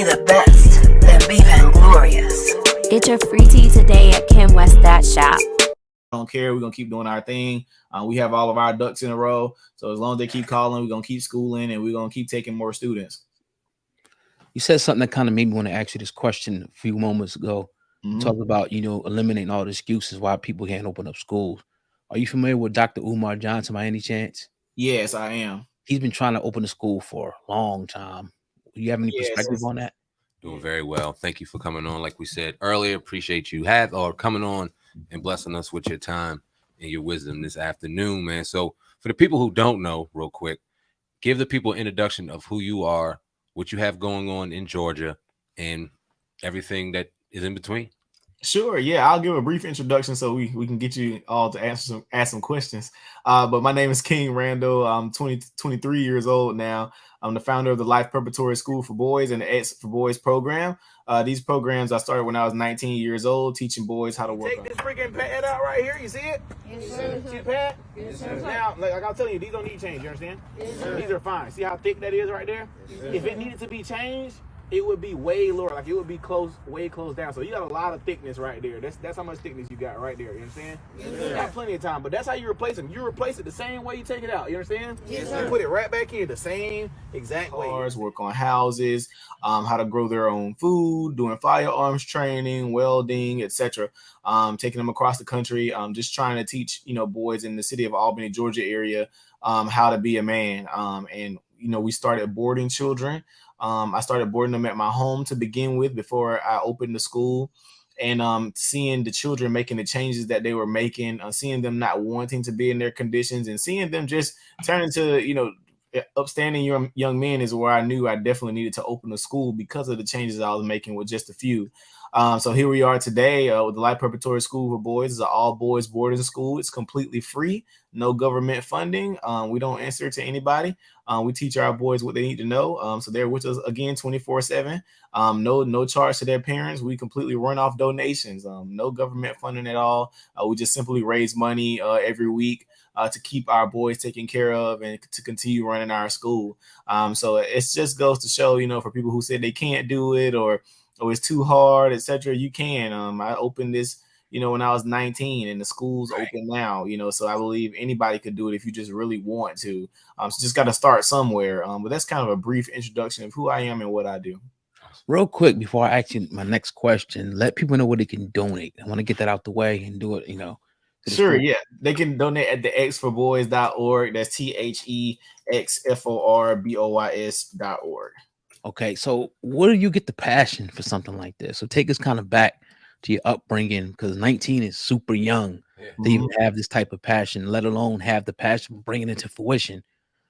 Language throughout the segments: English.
be the best, then be vainglorious. Get your free tea today at KimWest.shop. Don't care. We're gonna keep doing our thing. We have all of our ducks in a row. So as long as they keep calling, we're gonna keep schooling and we're gonna keep taking more students. You said something that kind of made me want to ask you this question a few moments ago. You talked about, eliminating all the excuses why people can't open up schools. Are you familiar with Dr. Umar Johnson by any chance? Yes, I am. He's been trying to open a school for a long time. Do you have any perspective on that? Doing very well. Thank you for coming on. Like we said earlier, appreciate you coming on and blessing us with your time and your wisdom this afternoon, man. So for the people who don't know, real quick, give the people an introduction of who you are, what you have going on in Georgia, and everything that is in between. Sure. Yeah, I'll give a brief introduction so we can get you all to ask some questions. But my name is King Randle. I'm 23 years old now. I'm the founder of the Life Preparatory School for Boys and the X for Boys program. These programs I started when I was 19 years old, teaching boys how to work. Take this freaking pad out right here. You see it? Yes, sir. See the pad? Yes, sir. Now, like I'm telling you, these don't need change. You understand? Yes, sir. These are fine. See how thick that is right there? Yes, if it needed to be changed, it would be way lower, like it would be way close down. So you got a lot of thickness right there. That's how much thickness you got right there. You understand? Yes, you got plenty of time, but that's how you replace them. You replace it the same way you take it out. You understand? Yes, sir. You put it right back in the same exact way. Work on houses, how to grow their own food, doing firearms training, welding, etc. Taking them across the country. Just trying to teach boys in the city of Albany, Georgia area, how to be a man. And we started boarding children. I started boarding them at my home to begin with before I opened the school, and seeing the children making the changes that they were making, seeing them not wanting to be in their conditions, and seeing them just turn into, upstanding young men is where I knew I definitely needed to open a school because of the changes I was making with just a few. So here we are today with the Life Preparatory School for Boys. It's an all boys boarding school. It's completely free, no government funding. We don't answer to anybody. We teach our boys what they need to know. So they're with us again 24/7. No charge to their parents. We completely run off donations. No government funding at all. We just simply raise money every week to keep our boys taken care of and to continue running our school. So it just goes to show, for people who said they can't do it or it's too hard, etc. You can. I opened this, when I was 19, and the school's open now. So I believe anybody could do it if you just really want to. So just got to start somewhere. But that's kind of a brief introduction of who I am and what I do. Real quick before I ask you my next question, let people know where they can donate. I want to get that out the way and do it. Sure, yeah. They can donate at the xforboys.org. That's THEXFORBOYS.org. Okay, so where do you get the passion for something like this? So take us kind of back to your upbringing, because 19 is super young to even have this type of passion, let alone have the passion for bringing it to fruition.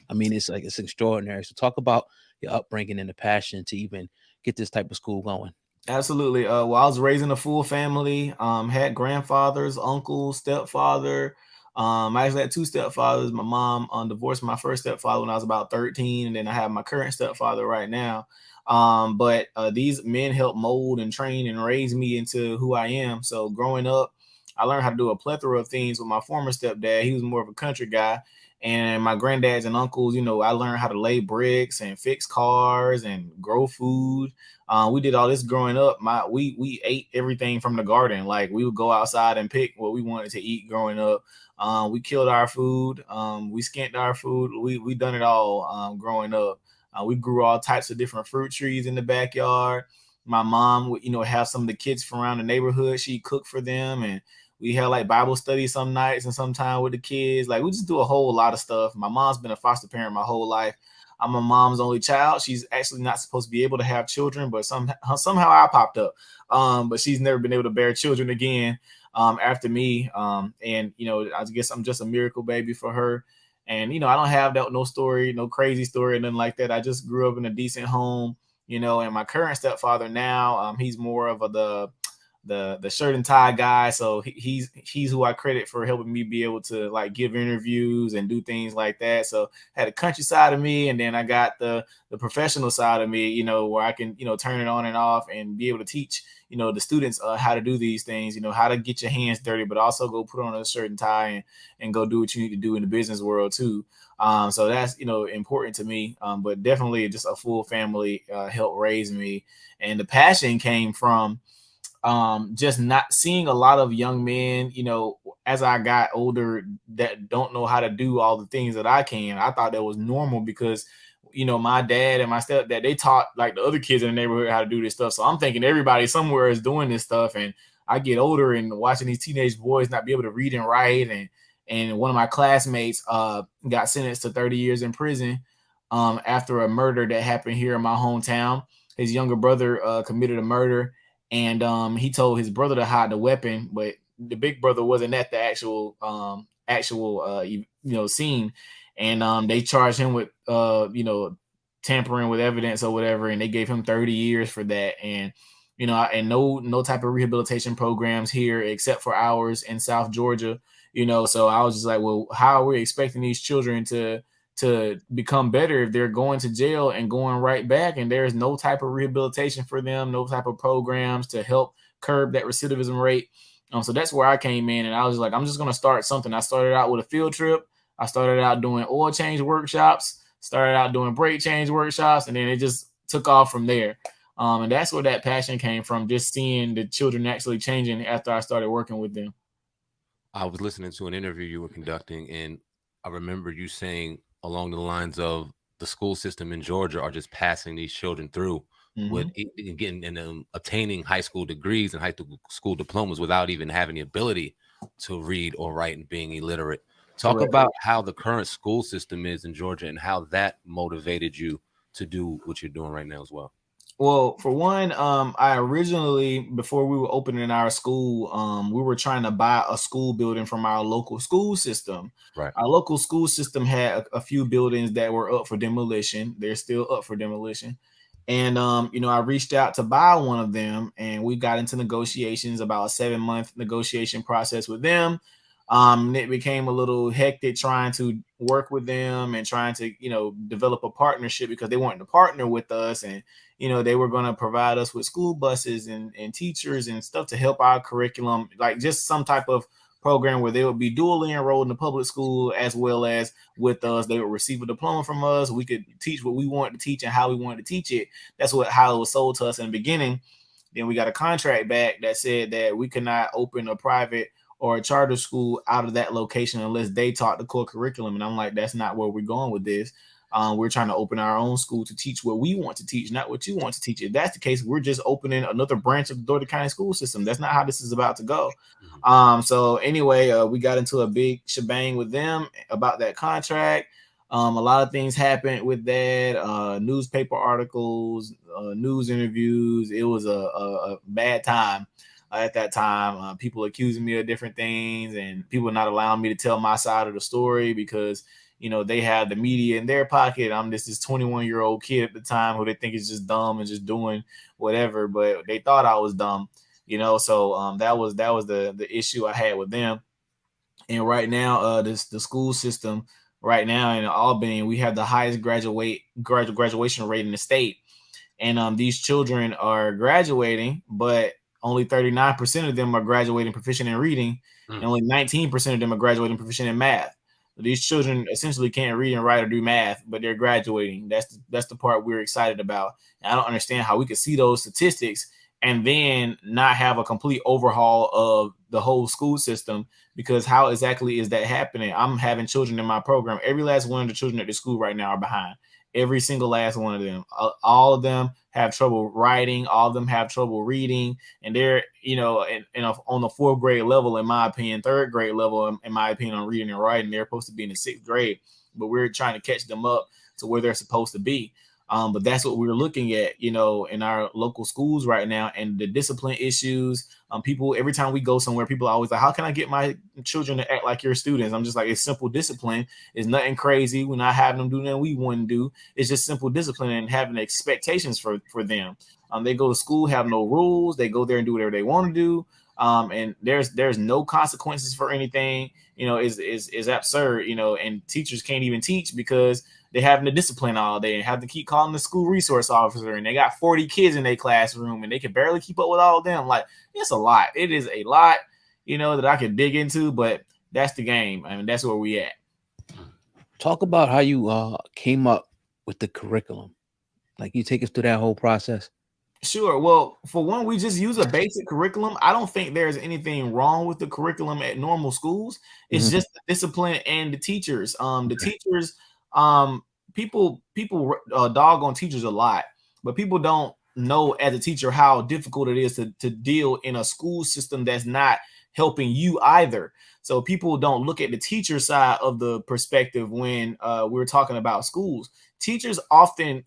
I mean, it's extraordinary. So talk about your upbringing and the passion to even get this type of school going. Absolutely. Well, I was raising a full family, had grandfathers, uncles, stepfather. I actually had two stepfathers. My mom divorced my first stepfather when I was about 13, and then I have my current stepfather right now. But these men helped mold and train and raise me into who I am. So growing up, I learned how to do a plethora of things with my former stepdad. He was more of a country guy. And my granddads and uncles, I learned how to lay bricks and fix cars and grow food. We did all this growing up. We ate everything from the garden. Like, we would go outside and pick what we wanted to eat growing up. We killed our food. We skinned our food. We done it all growing up. We grew all types of different fruit trees in the backyard. My mom would, have some of the kids from around the neighborhood. She'd cook for them, and we had like Bible study some nights and sometime with the kids. Like, we just do a whole lot of stuff. My mom's been a foster parent my whole life. I'm my mom's only child. She's actually not supposed to be able to have children, but somehow I popped up. But she's never been able to bear children again after me. And I guess I'm just a miracle baby for her. And I don't have no story, no crazy story or nothing like that. I just grew up in a decent home. And my current stepfather now, he's more of the shirt and tie guy. So he's who I credit for helping me be able to like give interviews and do things like that. So I had a country side of me, and then I got the professional side of me, you know, where I can, you know, turn it on and off and be able to teach, you know, the students how to do these things, you know, how to get your hands dirty, but also go put on a shirt and tie and go do what you need to do in the business world too. So that's, you know, important to me. But definitely just a full family helped raise me. And the passion came from just not seeing a lot of young men, you know, as I got older that don't know how to do all the things that I can. I thought that was normal because, you know, my dad and my stepdad, they taught like the other kids in the neighborhood how to do this stuff. So I'm thinking everybody somewhere is doing this stuff. And I get older and watching these teenage boys not be able to read and write. And one of my classmates got sentenced to 30 years in prison after a murder that happened here in my hometown. His younger brother committed a murder, and he told his brother to hide the weapon, but the big brother wasn't at the actual you know, scene, and they charged him with you know, tampering with evidence or whatever, and they gave him 30 years for that. And you know, and no type of rehabilitation programs here except for ours in South Georgia, you know. So I was just like, well, how are we expecting these children to become better if they're going to jail and going right back, and there's no type of rehabilitation for them, no type of programs to help curb that recidivism rate. So that's where I came in, and I was like, I'm just going to start something. I started out with a field trip. I started out doing oil change workshops, started out doing brake change workshops, and then it just took off from there. And that's where that passion came from, just seeing the children actually changing after I started working with them. I was listening to an interview you were conducting, and I remember you saying along the lines of the school system in Georgia are just passing these children through with getting and obtaining high school degrees and high school diplomas without even having the ability to read or write and being illiterate. Talk Correct. about how the current school system is in Georgia and how that motivated you to do what you're doing right now as well. Well, for one, I originally, before we were opening our school, we were trying to buy a school building from our local school system. Right. Our local school system had a few buildings that were up for demolition. They're still up for demolition. And, you know, I reached out to buy one of them, and we got into negotiations, about a 7-month negotiation process with them. It became a little hectic trying to work with them and trying to, you know, develop a partnership because they wanted to partner with us, and you know, they were going to provide us with school buses and teachers and stuff to help our curriculum, like just some type of program where they would be dually enrolled in the public school as well as with us. They would receive a diploma from us. We could teach what we wanted to teach and how we wanted to teach it. That's how it was sold to us in the beginning. Then we got a contract back that said that we could not open a private or a charter school out of that location unless they taught the core curriculum. And I'm like, that's not where we're going with this. We're trying to open our own school to teach what we want to teach, not what you want to teach. If that's the case, we're just opening another branch of the Dougherty County school system. That's not how this is about to go. So anyway, we got into a big shebang with them about that contract. A lot of things happened with that, newspaper articles, news interviews. It was a bad time at that time. People accusing me of different things and people not allowing me to tell my side of the story because, you know, they had the media in their pocket. I'm this 21-year-old kid at the time who they think is just dumb and just doing whatever, but they thought I was dumb, you know. So that was the issue I had with them. And right now, the school system right now in Albany, we have the highest graduation rate in the state. And these children are graduating, but only 39% of them are graduating proficient in reading, and only 19% of them are graduating proficient in math. These children essentially can't read and write or do math, but they're graduating. That's the part we're excited about. And I don't understand how we could see those statistics and then not have a complete overhaul of the whole school system, because how exactly is that happening? I'm having children in my program. Every last one of the children at the school right now are behind. Every single last one of them. All of them have trouble writing. All of them have trouble reading. And they're, you know, on the 4th grade level, in my opinion, 3rd grade level, in my opinion, on reading and writing. They're supposed to be in the 6th grade, but we're trying to catch them up to where they're supposed to be. But that's what we're looking at, you know, in our local schools right now. And the discipline issues, People, every time we go somewhere, people are always like, how can I get my children to act like your students? I'm just like, it's simple discipline. It's nothing crazy. We're not having them do nothing we wouldn't do. It's just simple discipline and having expectations for them. They go to school, have no rules. They go there and do whatever they want to do. And there's no consequences for anything, is absurd, and teachers can't even teach because they're having to discipline all day and have to keep calling the school resource officer, and they got 40 kids in their classroom and they can barely keep up with all of them. Like, it's a lot. It is a lot, that I could dig into, but that's the game. I mean, that's where we at. Talk about how you came up with the curriculum. Like, you take us through that whole process. Sure. Well, for one, we just use a basic curriculum. I don't think there's anything wrong with the curriculum at normal schools. It's just the discipline and the teachers. Teachers, people dog on teachers a lot, but people don't know as a teacher how difficult it is to deal in a school system that's not helping you either. So people don't look at the teacher side of the perspective when we're talking about schools. Teachers often,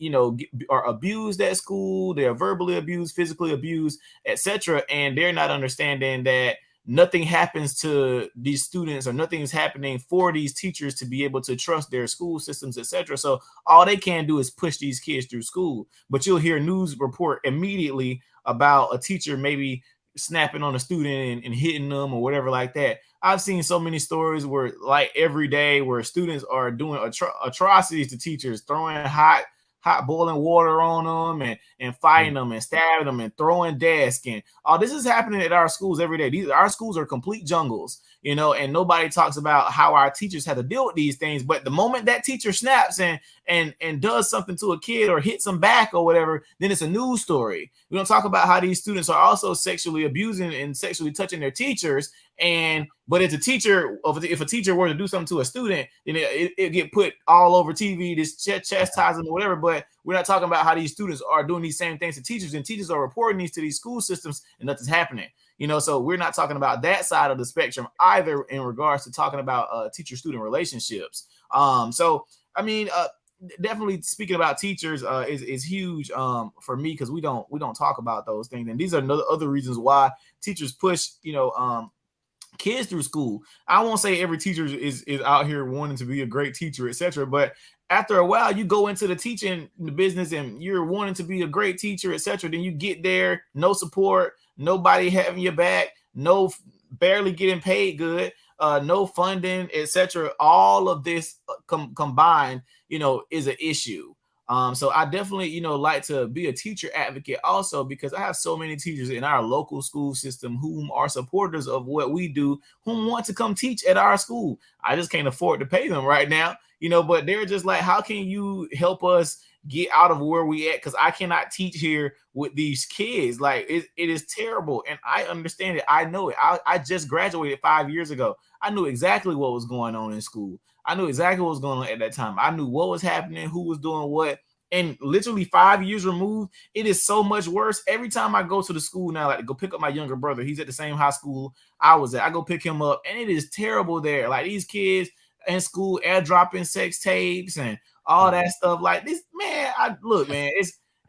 are abused at school. They're verbally abused, physically abused, etc. And they're not understanding that nothing happens to these students, or nothing is happening for these teachers to be able to trust their school systems, etc. So all they can do is push these kids through school. But you'll hear a news report immediately about a teacher maybe snapping on a student and hitting them or whatever like that. I've seen so many stories where, like, every day where students are doing atrocities to teachers, throwing hot boiling water on them and fighting them and stabbing them and throwing desks. And this is happening at our schools every day. Our schools are complete jungles, and nobody talks about how our teachers have to deal with these things. But the moment that teacher snaps and does something to a kid or hits them back or whatever, then it's a news story. We don't talk about how these students are also sexually abusing and sexually touching their teachers. But if a teacher were to do something to a student, then it get put all over TV, this chastising or whatever. But we're not talking about how these students are doing these same things to teachers, and teachers are reporting these to these school systems, and nothing's happening. So we're not talking about that side of the spectrum either in regards to talking about teacher-student relationships. So I mean, definitely speaking about teachers is huge for me, because we don't talk about those things, and these are other reasons why teachers push kids through school. I won't say every teacher is out here wanting to be a great teacher, etc. But after a while, you go into the teaching business and you're wanting to be a great teacher, etc. Then you get there, no support, nobody having your back, barely getting paid good, no funding, etc. All of this combined, is an issue. So I definitely, like to be a teacher advocate also, because I have so many teachers in our local school system whom are supporters of what we do, whom want to come teach at our school. I just can't afford to pay them right now, but they're just like, how can you help us get out of where we at? Because I cannot teach here with these kids. Like, it is terrible. And I understand it. I know it. I just graduated 5 years ago. I knew exactly what was going on in school. I knew exactly what was going on at that time. I knew what was happening, who was doing what. And literally 5 years removed, it is so much worse. Every time I go to the school now, like to go pick up my younger brother, he's at the same high school I was at. I go pick him up, and it is terrible there. Like, these kids in school airdropping sex tapes and all that stuff. Like, this, man,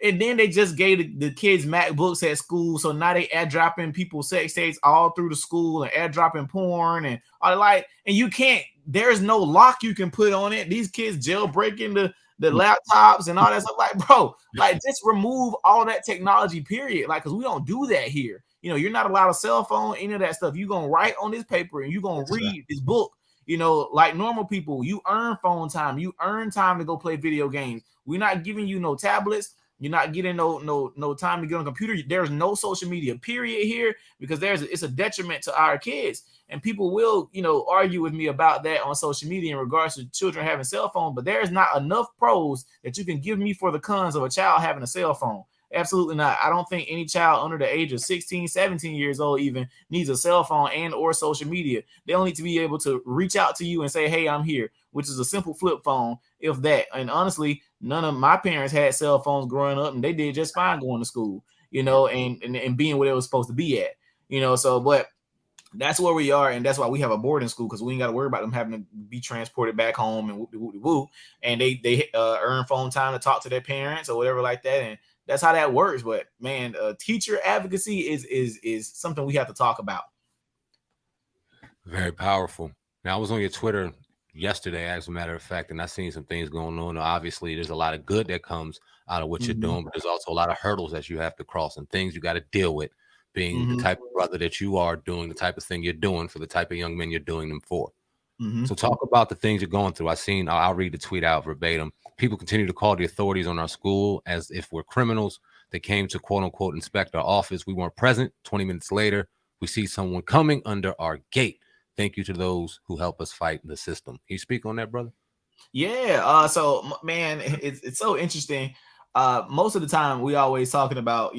and then they just gave the kids MacBooks at school, so now they airdropping people's sex tapes all through the school and airdropping porn and all, like, and you can't. There's no lock you can put on it. These kids jailbreaking the laptops and all that stuff. Like, bro, like, just remove all that technology, period. Like, because we don't do that here. You're not allowed a cell phone, any of that stuff. You're gonna write on this paper and you're gonna read this book. Like normal people, you earn phone time, you earn time to go play video games. We're not giving you no tablets. You're not getting no time to get on a computer. There's no social media, period, here, because it's a detriment to our kids. And people will, argue with me about that on social media in regards to children having cell phones, but there's not enough pros that you can give me for the cons of a child having a cell phone. Absolutely not. I don't think any child under the age of 16, 17 years old even needs a cell phone and or social media. They'll need to be able to reach out to you and say, hey, I'm here, which is a simple flip phone, if that. And honestly, none of my parents had cell phones growing up, and they did just fine going to school, and being where they were supposed to be at, so, but that's where we are, and that's why we have a boarding school, because we ain't got to worry about them having to be transported back home and woo. And they earn phone time to talk to their parents or whatever like that, and that's how that works. But man, teacher advocacy is something we have to talk about. Very powerful. Now, I was on your Twitter yesterday, as a matter of fact, and I seen some things going on. Obviously, there's a lot of good that comes out of what you're doing, but there's also a lot of hurdles that you have to cross and things you got to deal with. Being the type of brother that you are, doing the type of thing you're doing for the type of young men you're doing them for. So talk about the things you're going through. I'll read the tweet out verbatim. People continue to call the authorities on our school as if we're criminals. They came to quote unquote inspect our office. We weren't present. 20 minutes later, we see someone coming under our gate. Thank you to those who help us fight the system. Can you speak on that, brother? Yeah. So man, it's so interesting. Most of the time we always talking about,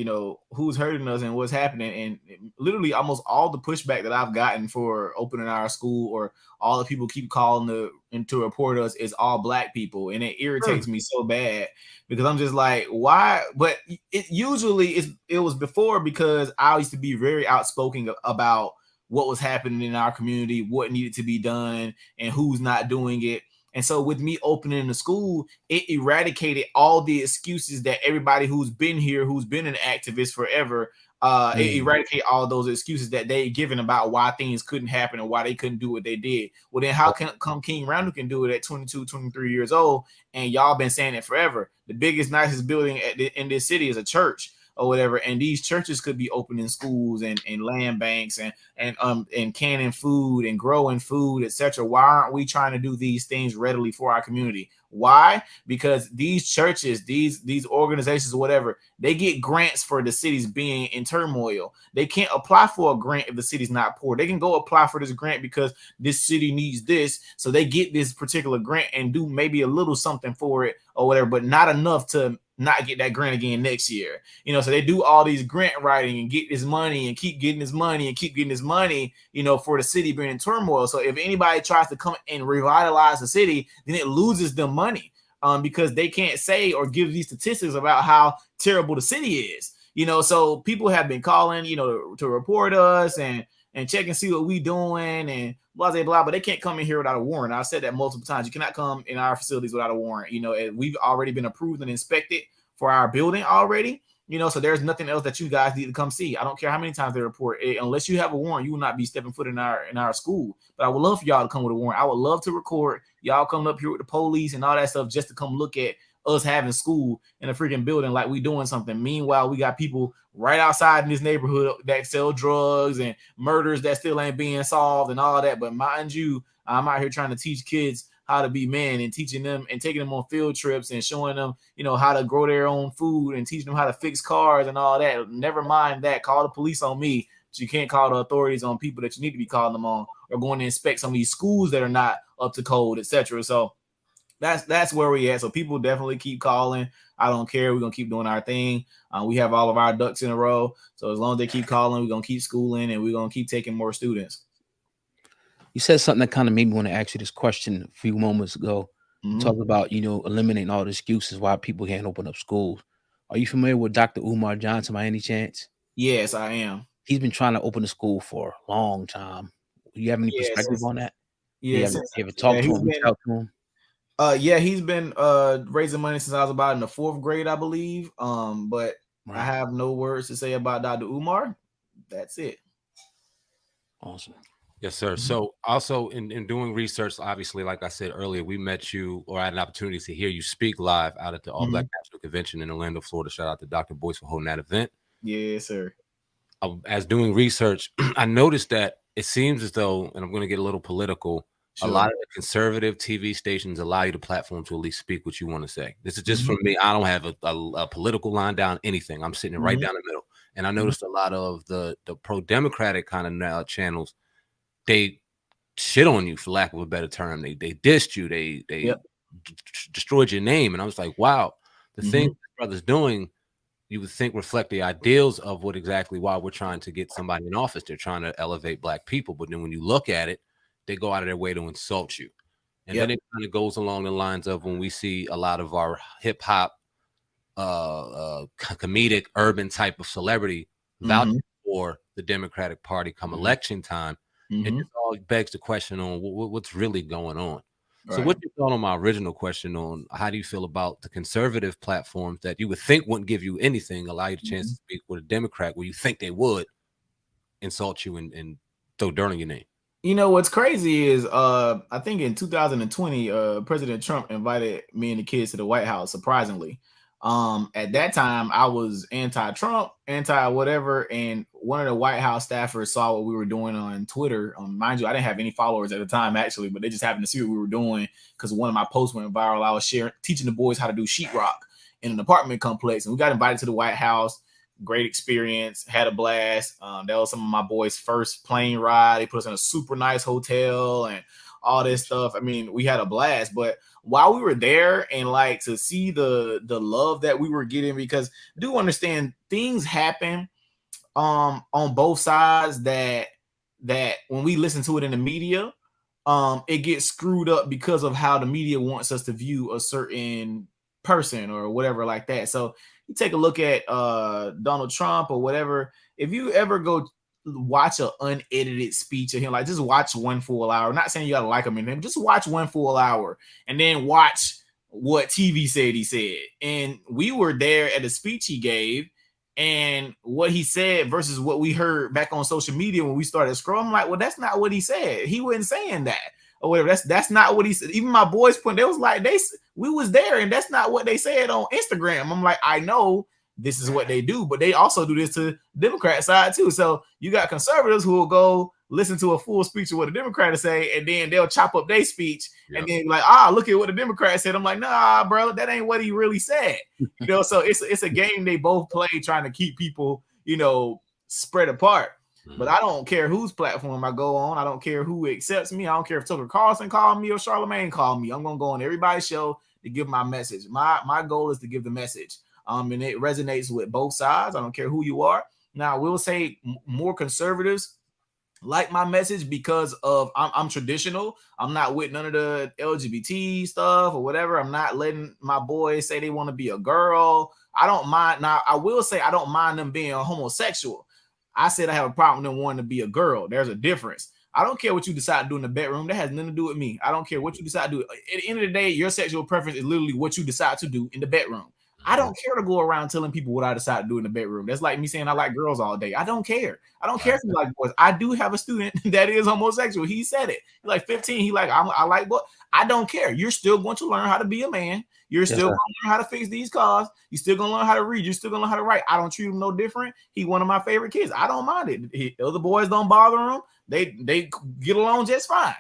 who's hurting us and what's happening. And literally almost all the pushback that I've gotten for opening our school, or all the people keep calling to report us, is all Black people. And it irritates me so bad, because I'm just like, why? But it was before, because I used to be very outspoken about what was happening in our community, what needed to be done, and who's not doing it. And so with me opening the school, it eradicated all the excuses that everybody who's been here, who's been an activist forever, it eradicated all those excuses that they given about why things couldn't happen and why they couldn't do what they did. Well, then how come King Randle can do it at 22, 23 years old, and y'all been saying it forever? The biggest, nicest building in this city is a church or whatever, and these churches could be opening schools and land banks and canning food and growing food, etc. Why aren't we trying to do these things readily for our community? Why? Because these churches, these organizations or whatever, they get grants for the cities being in turmoil. They can't apply for a grant if the city's not poor. They can go apply for this grant because this city needs this, so they get this particular grant and do maybe a little something for it or whatever, but not enough to not get that grant again next year. So they do all these grant writing and get this money and keep getting this money and keep getting this money, for the city being in turmoil. So if anybody tries to come and revitalize the city, then it loses them money, because they can't say or give these statistics about how terrible the city is. So people have been calling, to report us and check and see what we doing and blah, blah, blah, but they can't come in here without a warrant. I've said that multiple times. You cannot come in our facilities without a warrant. We've already been approved and inspected for our building already. So there's nothing else that you guys need to come see. I don't care how many times they report it. Unless you have a warrant, you will not be stepping foot in our school. But I would love for y'all to come with a warrant. I would love to record y'all coming up here with the police and all that stuff, just to come look at us having school in a freaking building like we doing something. Meanwhile, we got people right outside in this neighborhood that sell drugs and murders that still ain't being solved and all that. But mind you, I'm out here trying to teach kids how to be men and teaching them and taking them on field trips and showing them, how to grow their own food and teaching them how to fix cars and all that. Never mind that. Call the police on me. But you can't call the authorities on people that you need to be calling them on, or going to inspect some of these schools that are not up to code, etc. So that's where we at. So people definitely keep calling. I don't care. We're gonna keep doing our thing. We have all of our ducks in a row. So as long as they keep calling, we're gonna keep schooling and we're gonna keep taking more students. You said something that kind of made me want to ask you this question a few moments ago. Talking about, eliminating all the excuses why people can't open up schools. Are you familiar with Dr. Umar Johnson by any chance? Yes, I am. He's been trying to open a school for a long time. Do you have any perspective on that? Yes. You ever talked to him? Reach out to him? Yeah, he's been raising money since I was about in the 4th grade, I believe. But right. I have no words to say about Dr. Umar. That's it. Awesome. Yes, sir. So also in doing research, obviously, like I said earlier, we met you, or had an opportunity to hear you speak live out at the All Black National Convention in Orlando, Florida. Shout out to Dr. Boyce for holding that event. Yes, sir. As doing research, I noticed that it seems as though, and I'm going to get a little political, a lot of the conservative TV stations allow you the platform to at least speak what you want to say. This is just from me. I don't have a political line down, anything. I'm sitting right down the middle. And I noticed a lot of the pro-democratic kind of channels, they shit on you, for lack of a better term. They dissed you. They destroyed your name. And I was like, wow, the thing this brother's doing, you would think reflect the ideals of why we're trying to get somebody in office. They're trying to elevate Black people. But then when you look at it, they go out of their way to insult you. And then it kind of goes along the lines of when we see a lot of our hip hop, comedic, urban type of celebrity vouching for the Democratic Party come election time. It just all begs the question on what's really going on. So what's your thought on my original question on how do you feel about the conservative platforms that you would think wouldn't give you anything, allow you the chance to speak with a Democrat where you think they would insult you and throw dirt on your name? You know what's crazy is I think in 2020 President Trump invited me and the kids to the White House, surprisingly. At that time I was anti-Trump, anti-whatever, and one of the White House staffers saw what we were doing on Twitter. Mind you, I didn't have any followers at the time actually, but they just happened to see what we were doing because one of my posts went viral. I was teaching the boys how to do sheetrock in an apartment complex, and we got invited to the White House. Great experience, had a blast. That was some of my boys' first plane ride. They put us in a super nice hotel and all this stuff. I mean, we had a blast. But while we were there and like to see the love that we were getting, because do understand things happen on both sides that when we listen to it in the media, it gets screwed up because of how the media wants us to view a certain person or whatever like that. So you take a look at Donald Trump or whatever. If you ever go watch an unedited speech of him, like just watch one full hour. Not saying you gotta like him in him, just watch one full hour and then watch what TV said he said. And we were there at the speech he gave, and what he said versus what we heard back on social media when we started scrolling. I'm like, well, that's not what he said. He wasn't saying that. Or whatever. That's not what he said. Even my boys they was like, we was there, and that's not what they said on Instagram. I'm like, I know this is what they do, but they also do this to Democrat side too. So you got conservatives who will go listen to a full speech of what a Democrat is say, and then they'll chop up their speech and then like, look at what the Democrat said. I'm like, nah, bro, that ain't what he really said. So it's a game they both play trying to keep people, spread apart. But I don't care whose platform I go on. I don't care who accepts me. I don't care if Tucker Carlson called me or Charlamagne called me. I'm going to go on everybody's show to give my message. My goal is to give the message. And it resonates with both sides. I don't care who you are. Now, I will say more conservatives like my message because of I'm traditional. I'm not with none of the LGBT stuff or whatever. I'm not letting my boys say they want to be a girl. I don't mind. Now, I will say I don't mind them being a homosexual. I said I have a problem with them wanting to be a girl. There's a difference. I don't care what you decide to do in the bedroom. That has nothing to do with me. I don't care what you decide to do. At the end of the day, your sexual preference is literally what you decide to do in the bedroom. I don't care to go around telling people what I decide to do in the bedroom. That's like me saying I like girls all day. I don't care. I don't care if you like boys. I do have a student that is homosexual. He said it. He's like 15. He like, I like boys. I don't care. You're still going to learn how to be a man. You're still going to learn how to fix these cars. You're still going to learn how to read. You're still going to learn how to write. I don't treat him no different. He's one of my favorite kids. I don't mind it. The other boys don't bother him. They get along just fine.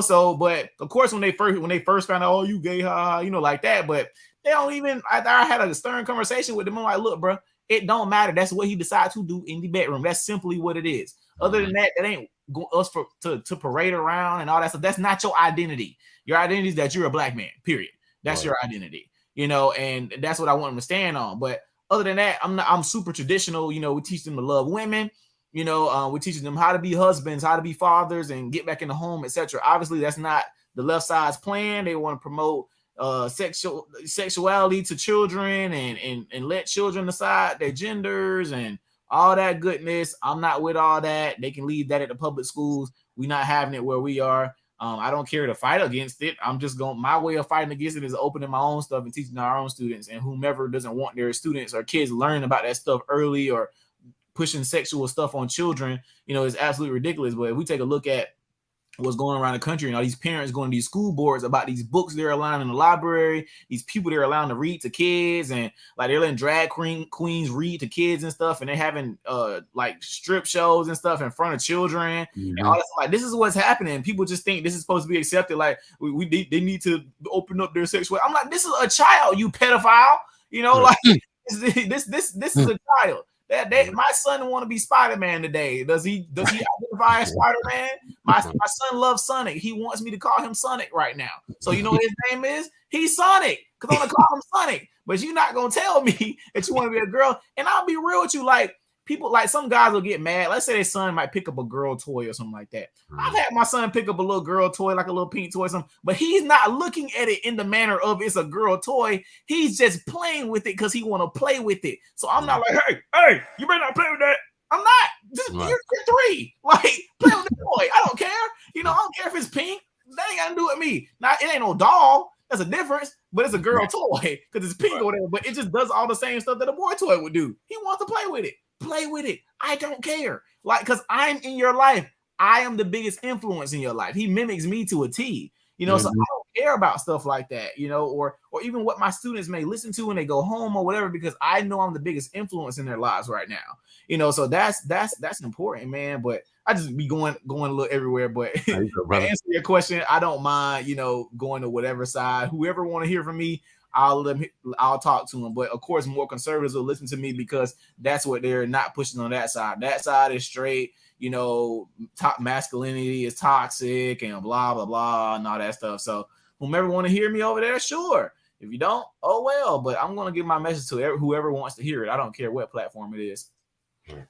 So, but of course, when they first found out, oh, you gay, like that, but they don't even, I had a stern conversation with them. I'm like, look, bro, it don't matter. That's what he decides to do in the bedroom. That's simply what it is. Other than that, it ain't us to parade around and all that stuff. That's not your identity. Your identity is that you're a black man, period. That's your identity, and that's what I want them to stand on. But other than that, I'm super traditional. We teach them to love women. We're teaching them how to be husbands, how to be fathers, and get back in the home, etc. Obviously, that's not the left side's plan. They want to promote sexuality to children and let children decide their genders and all that goodness. I'm not with all that. They can leave that at the public schools. We're not having it where we are. I don't care to fight against it. I'm just my way of fighting against it is opening my own stuff and teaching our own students, and whomever doesn't want their students or kids learning about that stuff early or pushing sexual stuff on children, is absolutely ridiculous. But if we take a look at what's going around the country and all these parents going to these school boards about these books they're allowing in the library, these people they're allowing to read to kids, and like they're letting drag queens read to kids and stuff, and they're having like strip shows and stuff in front of children and all that. Like, this is what's happening. People just think this is supposed to be accepted. Like they need to open up their sexual. I'm like, this is a child, you pedophile. Like this is a child. My son want to be Spider-Man today. Does he identify as Spider-Man? My son loves Sonic. He wants me to call him Sonic right now. So you know what his name is? He's Sonic. Because I'm going to call him Sonic. But you're not going to tell me that you want to be a girl. And I'll be real with you. Like, people, like some guys will get mad. Let's say their son might pick up a girl toy or something like that. I've had my son pick up a little girl toy, like a little pink toy or something, but he's not looking at it in the manner of it's a girl toy. He's just playing with it because he want to play with it. So I'm not like, hey, you better not play with that. I'm not. You're 3. Like, play with the toy. I don't care. I don't care if it's pink. That ain't got to do with me. Now it ain't no doll. That's a difference, but it's a girl toy because it's pink or whatever. But it just does all the same stuff that a boy toy would do. He wants to play with it. Play with it. I don't care. Like, because I'm in your life. I am the biggest influence in your life. He mimics me to a T. You know, so I don't care about stuff like that, you know, or even what my students may listen to when they go home or whatever, because I know I'm the biggest influence in their lives right now. You know, so that's important, man. But I just be going a little everywhere. But to answer your question, I don't mind, you know, going to whatever side. Whoever want to hear from me, I'll talk to them. But of course, more conservatives will listen to me because that's what they're not pushing on that side. That side is straight. You know, top masculinity is toxic and blah, blah, blah, and all that stuff. So whomever want to hear me over there, sure. If you don't, oh well. But I'm going to give my message to whoever wants to hear it. I don't care what platform it is.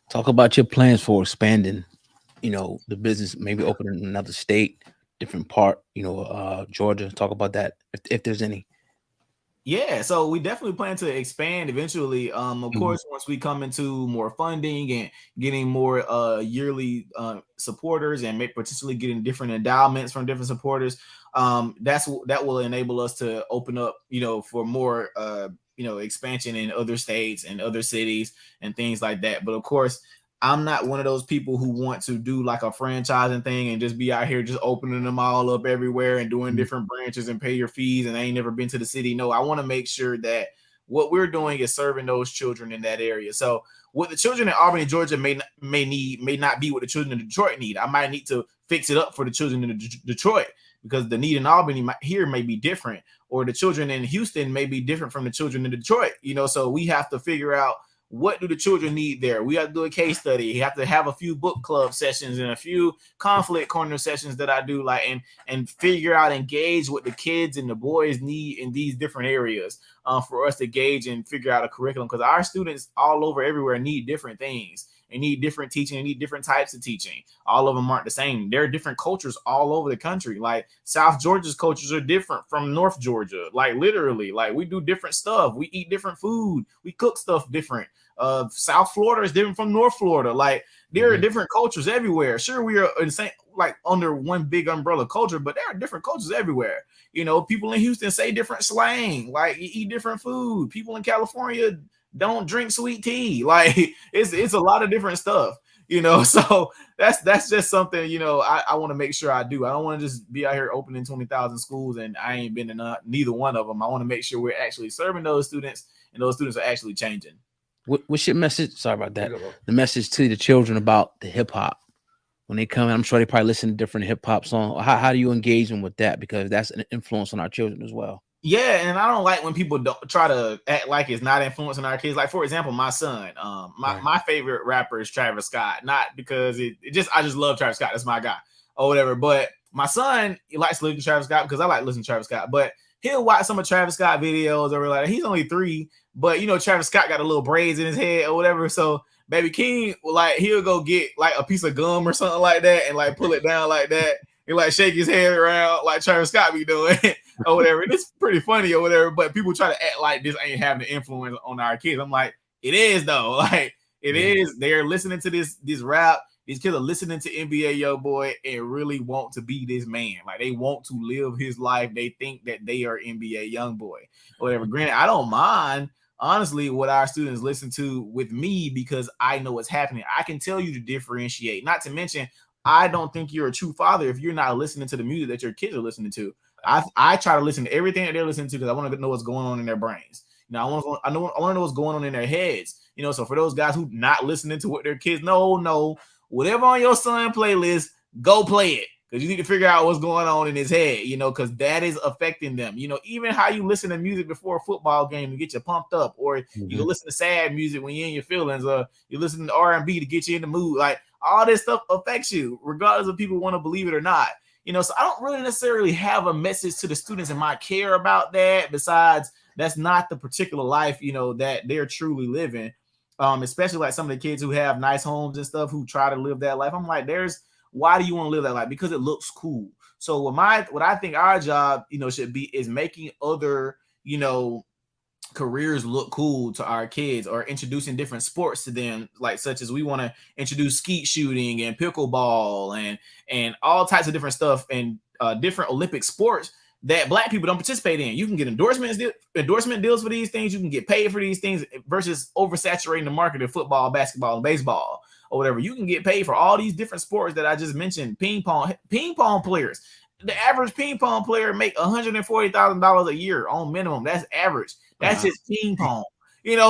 Talk about your plans for expanding, you know, the business, maybe opening another state, different part, you know, Georgia. Talk about that if there's any. Yeah, so we definitely plan to expand eventually. Of course, once we come into more funding and getting more yearly supporters and potentially getting different endowments from different supporters, that will enable us to open up, you know, for more you know, expansion in other states and other cities and things like that. But of course, I'm not one of those people who want to do like a franchising thing and just be out here just opening them all up everywhere and doing different branches and pay your fees and I ain't never been to the city. No, I want to make sure that what we're doing is serving those children in that area. So what the children in Albany, Georgia may not be what the children in Detroit need. I might need to fix it up for the children in Detroit because the need in Albany here may be different, or the children in Houston may be different from the children in Detroit. You know, so we have to figure out, what do the children need there? We have to do a case study. You have to have a few book club sessions and a few conflict corner sessions that I do, like and figure out, engage what the kids and the boys need in these different areas for us to gauge and figure out a curriculum, because our students all over everywhere need different things. They need different teaching. They need different types of teaching. All of them aren't the same. There are different cultures all over the country. Like South Georgia's cultures are different from North Georgia. Like literally, like we do different stuff. We eat different food. We cook stuff different. South Florida is different from North Florida. Like there are different cultures everywhere. Sure, we are insane, like under one big umbrella culture, but there are different cultures everywhere. You know, people in Houston say different slang, like you eat different food. People in California don't drink sweet tea. Like it's a lot of different stuff, you know. So that's just something, you know, I want to make sure I do. I don't want to just be out here opening 20,000 schools and I ain't been in neither one of them. I want to make sure we're actually serving those students and those students are actually changing. What's your message? Sorry about that. The message to the children about the hip hop when they come in. I'm sure they probably listen to different hip hop songs. How do you engage them with that? Because that's an influence on our children as well. Yeah, and I don't like when people don't try to act like it's not influencing our kids. Like, for example, my son, my favorite rapper is Travis Scott. Not because I just love Travis Scott. That's my guy or whatever. But my son, he likes to listen to Travis Scott because I like listening to Travis Scott. But he'll watch some of Travis Scott videos or like, he's only 3, but you know, Travis Scott got a little braids in his head or whatever. So Baby King, like, he'll go get like a piece of gum or something like that and like pull it down like that and like shake his head around like Travis Scott be doing or whatever. And it's pretty funny or whatever, but people try to act like this ain't having an influence on our kids. I'm like, it is though. Like it is. They're listening to this rap. These kids are listening to NBA Youngboy and really want to be this man. Like they want to live his life. They think that they are NBA Youngboy or whatever. Granted, I don't mind honestly what our students listen to with me because I know what's happening. I can tell you to differentiate. Not to mention, I don't think you're a true father if you're not listening to the music that your kids are listening to. I try to listen to everything that they're listening to because I want to know what's going on in their brains. You know, I want to know what's going on in their heads. You know, so for those guys who not listening to what their kids know, whatever on your son playlist, go play it. Because you need to figure out what's going on in his head, you know, because that is affecting them. You know, even how you listen to music before a football game to get you pumped up, or you can listen to sad music when you're in your feelings, or you listen to R&B to get you in the mood. Like all this stuff affects you, regardless of people want to believe it or not. You know, so I don't really necessarily have a message to the students and might care about that. Besides, that's not the particular life, you know, that they're truly living. Especially like some of the kids who have nice homes and stuff who try to live that life. I'm like, why do you want to live that life? Because it looks cool. So what I think our job, you know, should be is making other, you know, careers look cool to our kids, or introducing different sports to them, like such as we want to introduce skeet shooting and pickleball and all types of different stuff and different Olympic sports that black people don't participate in. You can get endorsement deals for these things. You can get paid for these things versus oversaturating the market of football, basketball, and baseball or whatever. You can get paid for all these different sports that I just mentioned. Ping pong players. The average ping pong player make $140,000 a year on minimum. That's average. That's just ping pong.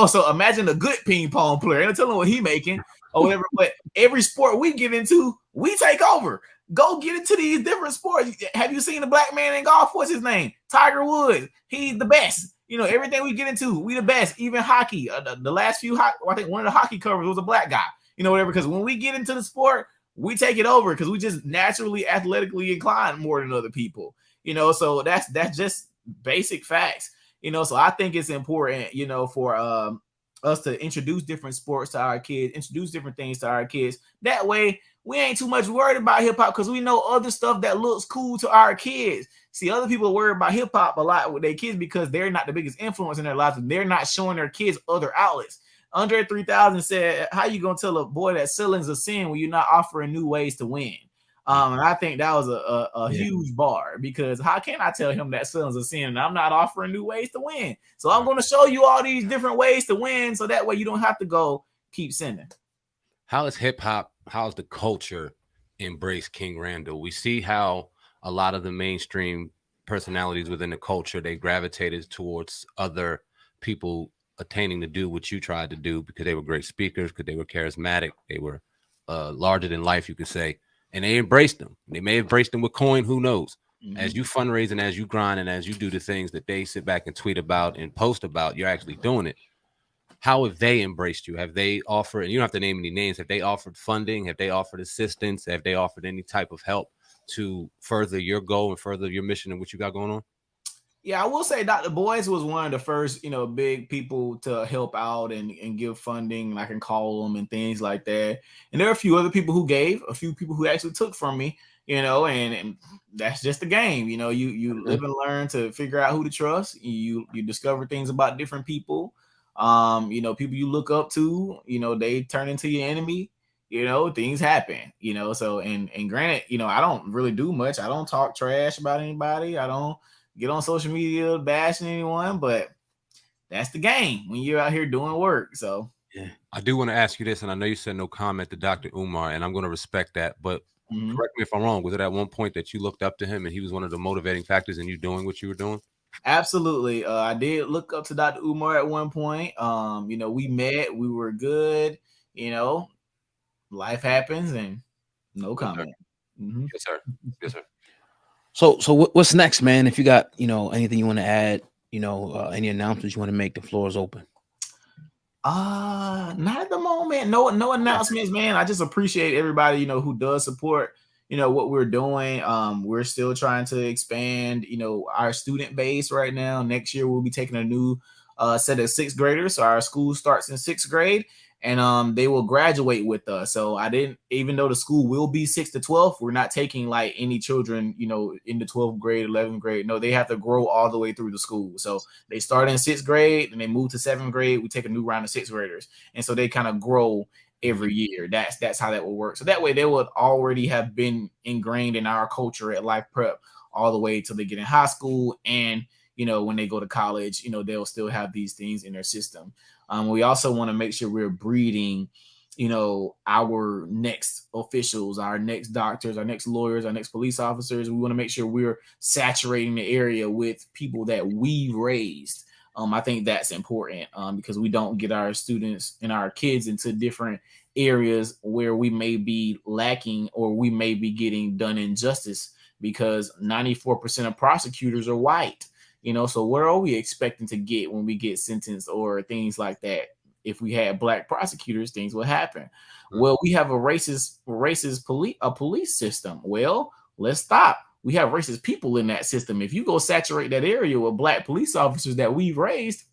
So imagine a good ping pong player. I'm telling what he making or whatever. But every sport we get into, we take over. Go get into these different sports. Have you seen the black man in golf? What's his name? Tiger Woods. He's the best. Everything we get into, we the best. Even hockey. The last few, I think one of the hockey covers was a black guy. Whatever. Because when we get into the sport, we take it over because we just naturally athletically inclined more than other people. So that's just basic facts. So I think it's important, for us to introduce different sports to our kids, introduce different things to our kids. That way, we ain't too much worried about hip hop because we know other stuff that looks cool to our kids. See, other people worry about hip hop a lot with their kids because they're not the biggest influence in their lives. And they're not showing their kids other outlets. Andre 3000 said, how you going to tell a boy that ceiling's a sin when you're not offering new ways to win? And I think that was a huge bar because how can I tell him that ceiling's a sin and I'm not offering new ways to win? So I'm going to show you all these different ways to win so that way you don't have to go keep sending. How is hip hop, how's the culture embrace King Randle? We see how a lot of the mainstream personalities within the culture, they gravitated towards other people attaining to do what you tried to do because they were great speakers, because they were charismatic, they were larger than life, you could say, and they embraced them. They may have embraced them with coin, who knows? Mm-hmm. As you fundraise and as you grind and as you do the things that they sit back and tweet about and post about, you're actually doing it. How have they embraced you? Have they offered, and you don't have to name any names, have they offered funding? Have they offered assistance? Have they offered any type of help to further your goal and further your mission and what you got going on? Yeah, I will say Dr. Boyce was one of the first, big people to help out and give funding. And I can call them and things like that. And there are a few other people who gave, a few people who actually took from me, and that's just the game. You live and learn to figure out who to trust. You discover things about different people. People you look up to, they turn into your enemy. Things happen, so and granted, I don't really do much. I don't talk trash about anybody. I don't get on social media bashing anyone, but that's the game when you're out here doing work. So yeah, I do want to ask you this, and I know you said no comment to Dr. Umar, and I'm going to respect that, but correct me if I'm wrong. Was it at one point that you looked up to him and he was one of the motivating factors in you doing what you were doing? Absolutely. I did look up to Dr. Umar at one point. We met, we were good, life happens and no comment. Mm-hmm. Yes, sir. Yes, sir. So what's next, man? If you got, anything you want to add, any announcements you want to make, the floor is open. Not at the moment. No announcements, man. I just appreciate everybody, who does support, what we're doing. We're still trying to expand, our student base right now. Next year, we'll be taking a new set of sixth graders. So our school starts in sixth grade. And they will graduate with us. So even though the school will be 6 to 12, we're not taking like any children, in the 12th grade, 11th grade. No, they have to grow all the way through the school. So they start in 6th grade and they move to 7th grade. We take a new round of 6th graders. And so they kind of grow every year. That's how that will work. So that way they would already have been ingrained in our culture at Life Prep all the way till they get in high school. And, when they go to college, they'll still have these things in their system. We also want to make sure we're breeding, our next officials, our next doctors, our next lawyers, our next police officers. We want to make sure we're saturating the area with people that we raised. I think that's important because we don't get our students and our kids into different areas where we may be lacking or we may be getting done injustice because 94% of prosecutors are white. So what are we expecting to get when we get sentenced or things like that? If we had black prosecutors, things would happen. Well, we have a racist police system. Well, let's stop. We have racist people in that system. If you go saturate that area with black police officers that we've raised,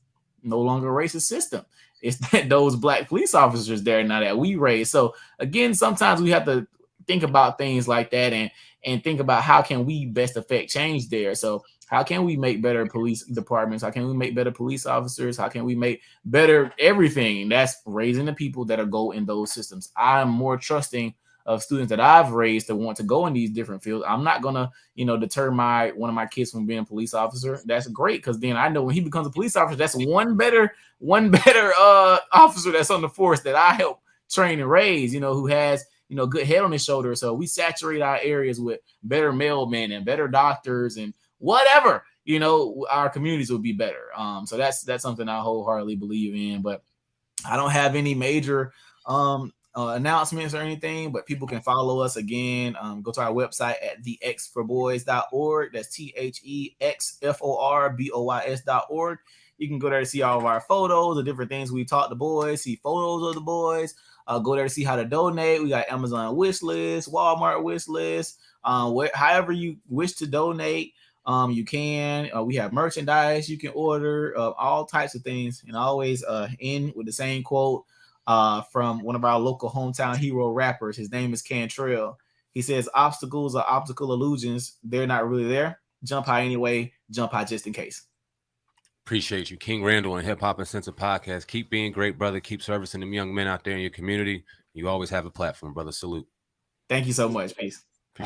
no longer a racist system. It's that those black police officers there now that we raised. So again, sometimes we have to think about things like that and think about how can we best affect change there. So how can we make better police departments? How can we make better police officers? How can we make better everything? That's raising the people that are go in those systems. I'm more trusting of students that I've raised to want to go in these different fields. I'm not gonna, deter one of my kids from being a police officer. That's great, because then I know when he becomes a police officer, that's one better officer that's on the force that I help train and raise, who has good head on his shoulder. So we saturate our areas with better mailmen and better doctors and whatever, our communities will be better. So that's something I wholeheartedly believe in. But I don't have any major announcements or anything, but people can follow us again. Go to our website at thexforboys.org. That's THEXFORBOYS.org. You can go there to see all of our photos, the different things we taught the boys, see photos of the boys. Go there to see how to donate. We got Amazon wish list, Walmart wish list. However you wish to donate, you can. We have merchandise you can order, all types of things, and always end with the same quote from one of our local hometown hero rappers. His name is Cantrell. He says, "Obstacles are optical illusions. They're not really there. Jump high anyway. Jump high just in case." Appreciate you. King Randle and Hip Hop Uncensored podcast. Keep being great, brother. Keep servicing them young men out there in your community. You always have a platform, brother. Salute. Thank you so much. Peace.